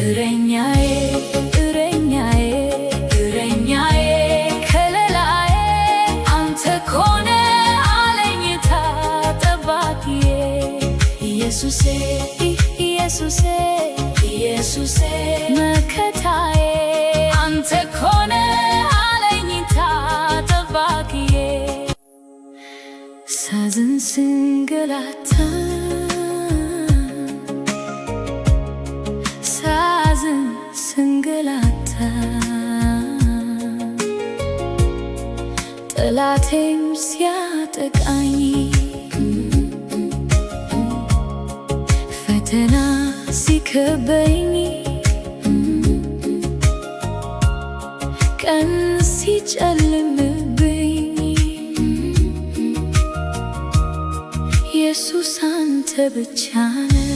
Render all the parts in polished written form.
እረኛዬ እረኛዬ እረኛዬ ከለላዬ አንተ ኮነ አለኝታ ጠባቂዬ ኢየሱሴ ኢየሱሴ ኢየሱሴ መከታዬ አንተ ኮነ አለኝታ ጠባቂዬ ሳዝን ስንገላታ ሳዝን ስንገላታ ጠላቴም ሲያጠቃኝ ፈተና ሲከበኝ ቀን ሲጨልምብኝ ኢየሱስ አንተ ብቻ ነህ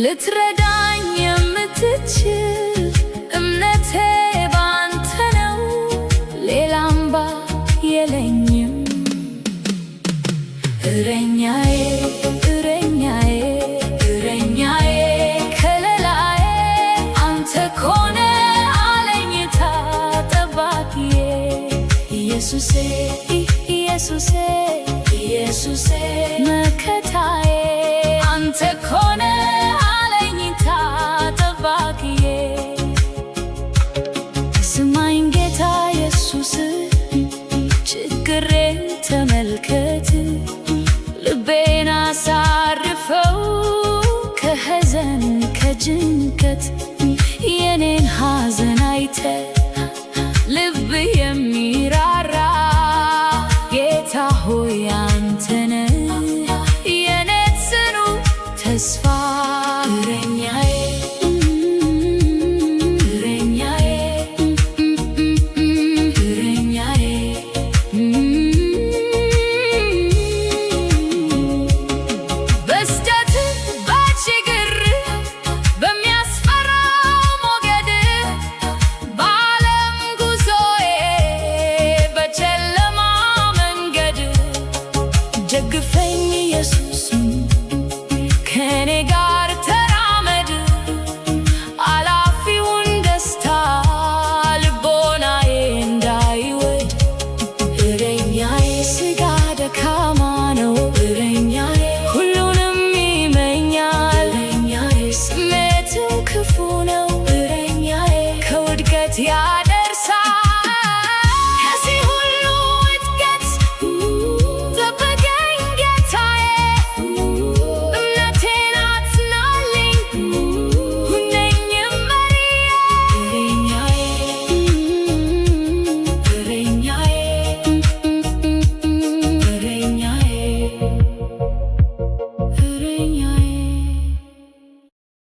ልትረዳኝ የምትችል እምነቴ ባንተ ነው ሌላ አምባ የለኝም እረኛዬ እረኛዬ እረኛዬ ከለላዬ አንተ ኮነ አለኝታ ጠባቂዬ ኢየሱሴ ኢየሱሴ ኢየሱሴ መከታዬ አንተ ኮነ አለኝታ ጠባቂዬ ስማኝ ጌታ ኢየሱስ ችግሬን ተመልከት ልቤን አሳርፈው ከሐዘን ከጭንቀት የኔን ሐዘን አይተ ልብ